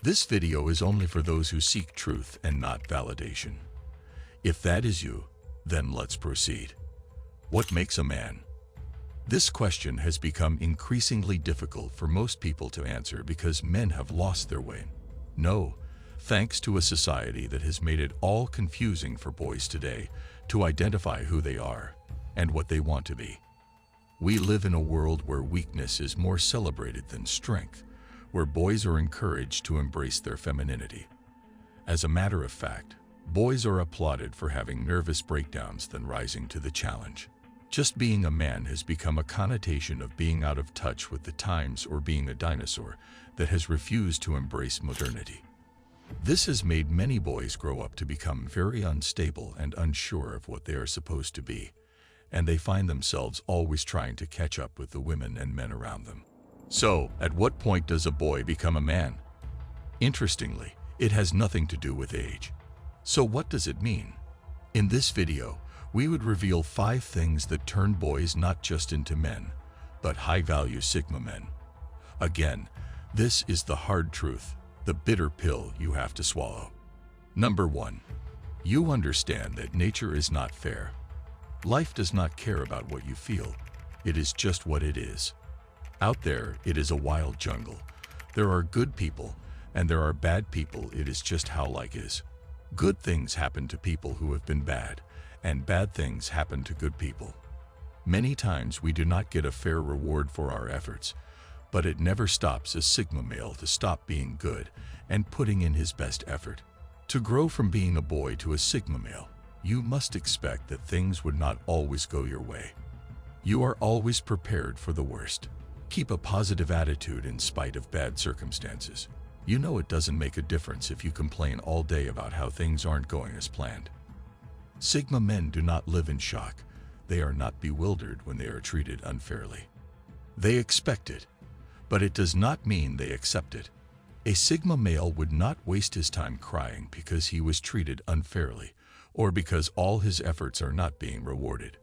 This video is only for those who seek truth and not validation. If that is you, then let's proceed. What makes a man? This question has become increasingly difficult for most people to answer because men have lost their way. No, thanks to a society that has made it all confusing for boys today to identify who they are and what they want to be. We live in a world where weakness is more celebrated than strength, where boys are encouraged to embrace their femininity. As a matter of fact, boys are applauded for having nervous breakdowns than rising to the challenge. Just being a man has become a connotation of being out of touch with the times or being a dinosaur that has refused to embrace modernity. This has made many boys grow up to become very unstable and unsure of what they are supposed to be, and they find themselves always trying to catch up with the women and men around them. So, at what point does a boy become a man? Interestingly, it has nothing to do with age. So what does it mean? In this video, we would reveal 5 things that turn boys not just into men, but high-value Sigma men. Again, this is the hard truth, the bitter pill you have to swallow. Number 1. You understand that nature is not fair. Life does not care about what you feel. It is just what it is. Out there, it is a wild jungle. There are good people, and there are bad people. It is just how life is. Good things happen to people who have been bad, and bad things happen to good people. Many times we do not get a fair reward for our efforts, but it never stops a Sigma male to stop being good and putting in his best effort. To grow from being a boy to a Sigma male, you must expect that things would not always go your way. You are always prepared for the worst. Keep a positive attitude in spite of bad circumstances. You know it doesn't make a difference if you complain all day about how things aren't going as planned. Sigma men do not live in shock. They are not bewildered when they are treated unfairly. They expect it, but it does not mean they accept it. A Sigma male would not waste his time crying because he was treated unfairly or because all his efforts are not being rewarded.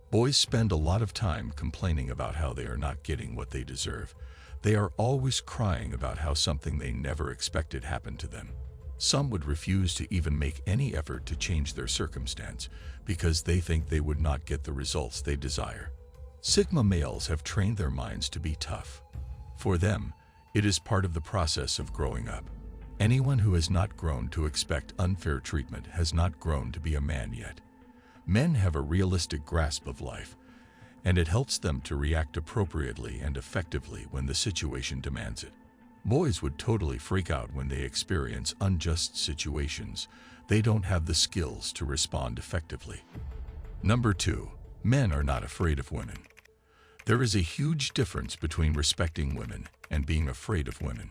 Boys spend a lot of time complaining about how they are not getting what they deserve. They are always crying about how something they never expected happened to them. Some would refuse to even make any effort to change their circumstance because they think they would not get the results they desire. Sigma males have trained their minds to be tough. For them, it is part of the process of growing up. Anyone who has not grown to expect unfair treatment has not grown to be a man yet. Men have a realistic grasp of life, and it helps them to react appropriately and effectively when the situation demands it. Boys would totally freak out when they experience unjust situations. They don't have the skills to respond effectively. Number 2. Men are not afraid of women. There is a huge difference between respecting women and being afraid of women.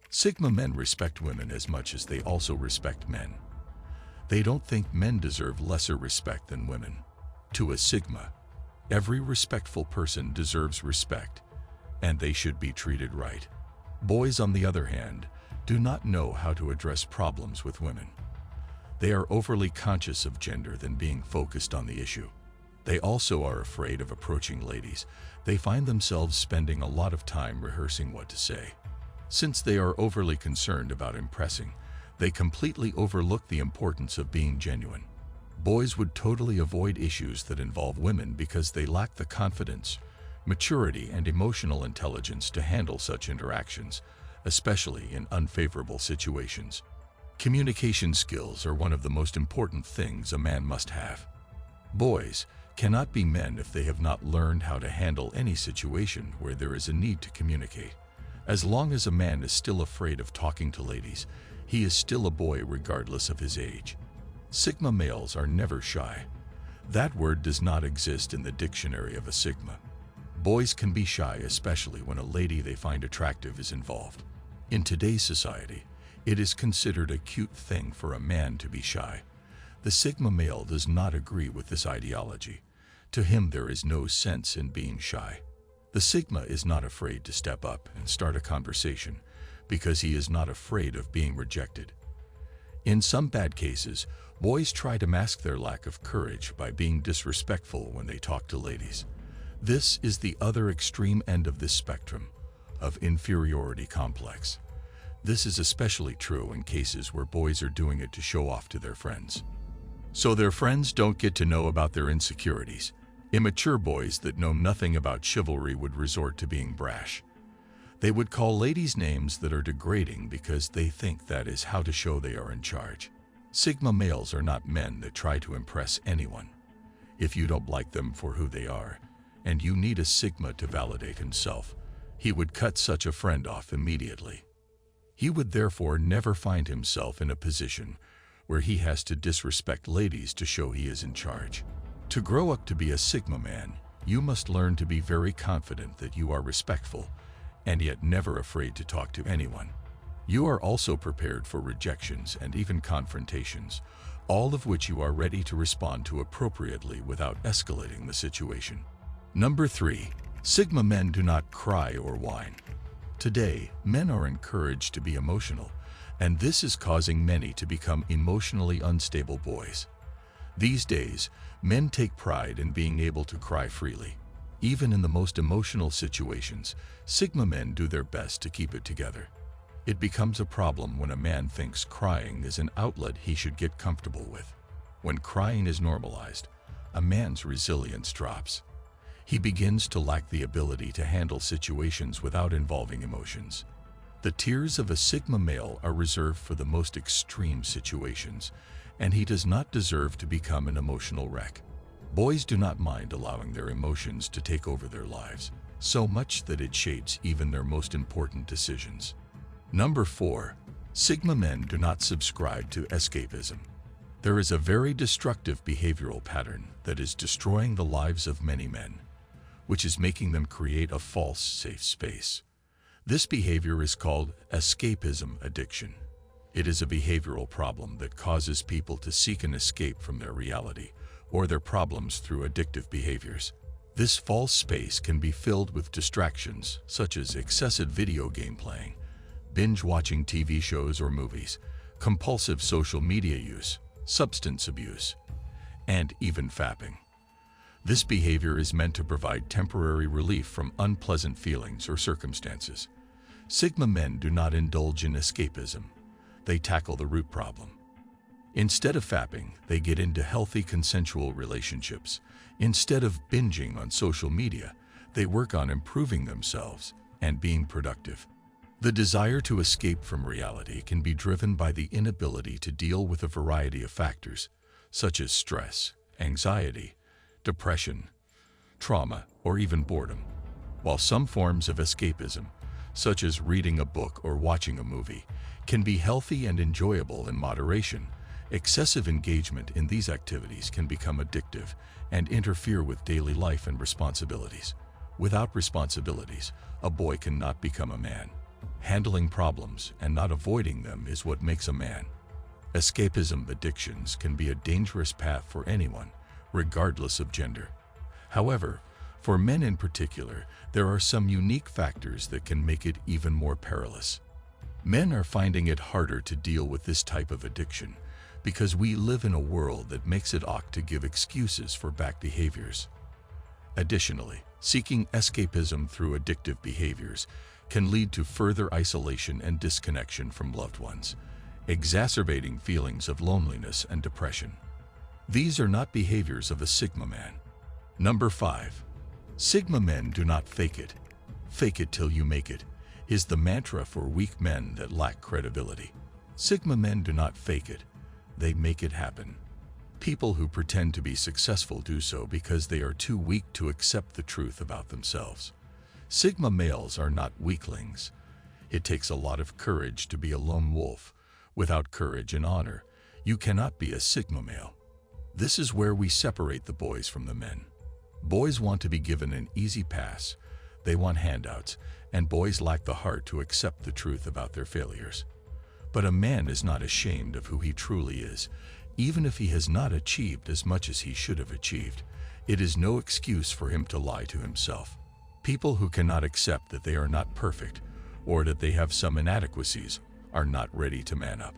Sigma men respect women as much as they also respect men. They don't think men deserve lesser respect than women. To a Sigma, every respectful person deserves respect, and they should be treated right. Boys, on the other hand, do not know how to address problems with women. They are overly conscious of gender than being focused on the issue. They also are afraid of approaching ladies. They find themselves spending a lot of time rehearsing what to say. Since they are overly concerned about impressing, they completely overlook the importance of being genuine. Boys would totally avoid issues that involve women because they lack the confidence, maturity, and emotional intelligence to handle such interactions, especially in unfavorable situations. Communication skills are one of the most important things a man must have. Boys cannot be men if they have not learned how to handle any situation where there is a need to communicate. As long as a man is still afraid of talking to ladies, he is still a boy regardless of his age. Sigma males are never shy. That word does not exist in the dictionary of a Sigma. Boys can be shy, especially when a lady they find attractive is involved. In today's society, it is considered a cute thing for a man to be shy. The Sigma male does not agree with this ideology. To him, there is no sense in being shy. The Sigma is not afraid to step up and start a conversation because he is not afraid of being rejected. In some bad cases, boys try to mask their lack of courage by being disrespectful when they talk to ladies. This is the other extreme end of this spectrum of inferiority complex. This is especially true in cases where boys are doing it to show off to their friends. So their friends don't get to know about their insecurities. Immature boys that know nothing about chivalry would resort to being brash. They would call ladies names that are degrading because they think that is how to show they are in charge. Sigma males are not men that try to impress anyone. If you don't like them for who they are, and you need a Sigma to validate himself, he would cut such a friend off immediately. He would therefore never find himself in a position where he has to disrespect ladies to show he is in charge. To grow up to be a Sigma man, you must learn to be very confident that you are respectful and yet never afraid to talk to anyone. You are also prepared for rejections and even confrontations, all of which you are ready to respond to appropriately without escalating the situation. Number 3. Sigma men do not cry or whine. Today, men are encouraged to be emotional, and this is causing many to become emotionally unstable boys. These days, men take pride in being able to cry freely. Even in the most emotional situations, Sigma men do their best to keep it together. It becomes a problem when a man thinks crying is an outlet he should get comfortable with. When crying is normalized, a man's resilience drops. He begins to lack the ability to handle situations without involving emotions. The tears of a Sigma male are reserved for the most extreme situations, and he does not deserve to become an emotional wreck. Boys do not mind allowing their emotions to take over their lives, so much that it shapes even their most important decisions. Number 4. Sigma men do not subscribe to escapism. There is a very destructive behavioral pattern that is destroying the lives of many men, which is making them create a false safe space. This behavior is called escapism addiction. It is a behavioral problem that causes people to seek an escape from their reality or their problems through addictive behaviors. This false space can be filled with distractions such as excessive video game playing, binge-watching TV shows or movies, compulsive social media use, substance abuse, and even fapping. This behavior is meant to provide temporary relief from unpleasant feelings or circumstances. Sigma men do not indulge in escapism. They tackle the root problem. Instead of fapping, they get into healthy consensual relationships. Instead of binging on social media, they work on improving themselves and being productive. The desire to escape from reality can be driven by the inability to deal with a variety of factors, such as stress, anxiety, depression, trauma, or even boredom. While some forms of escapism, such as reading a book or watching a movie, can be healthy and enjoyable in moderation, excessive engagement in these activities can become addictive and interfere with daily life and responsibilities. Without responsibilities, a boy cannot become a man. Handling problems and not avoiding them is what makes a man. Escapism addictions can be a dangerous path for anyone, regardless of gender. However, for men in particular, there are some unique factors that can make it even more perilous. Men are finding it harder to deal with this type of addiction because we live in a world that makes it ought to give excuses for bad behaviors. Additionally, seeking escapism through addictive behaviors can lead to further isolation and disconnection from loved ones, exacerbating feelings of loneliness and depression. These are not behaviors of a Sigma man. Number 5. Sigma men do not fake it. Fake it till you make it is the mantra for weak men that lack credibility. Sigma men do not fake it. They make it happen. People who pretend to be successful do so because they are too weak to accept the truth about themselves. Sigma males are not weaklings. It takes a lot of courage to be a lone wolf. Without courage and honor, you cannot be a Sigma male. This is where we separate the boys from the men. Boys want to be given an easy pass. They want handouts, and boys lack the heart to accept the truth about their failures. But a man is not ashamed of who he truly is, even if he has not achieved as much as he should have achieved. It is no excuse for him to lie to himself. People who cannot accept that they are not perfect or that they have some inadequacies are not ready to man up.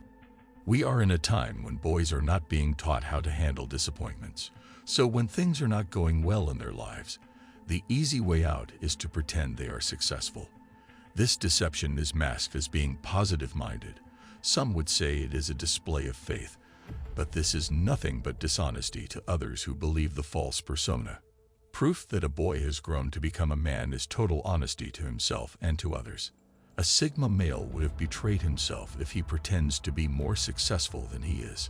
We are in a time when boys are not being taught how to handle disappointments. So when things are not going well in their lives, the easy way out is to pretend they are successful. This deception is masked as being positive-minded. Some would say it is a display of faith, but this is nothing but dishonesty to others who believe the false persona. Proof that a boy has grown to become a man is total honesty to himself and to others. A Sigma male would have betrayed himself if he pretends to be more successful than he is.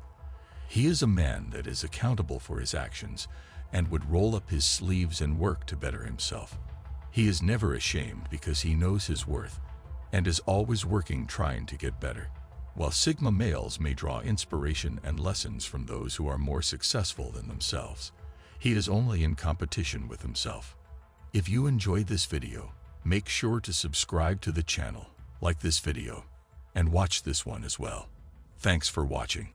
He is a man that is accountable for his actions and would roll up his sleeves and work to better himself. He is never ashamed because he knows his worth and is always working trying to get better. While Sigma males may draw inspiration and lessons from those who are more successful than themselves, he is only in competition with himself. If you enjoyed this video, make sure to subscribe to the channel, like this video, and watch this one as well. Thanks for watching.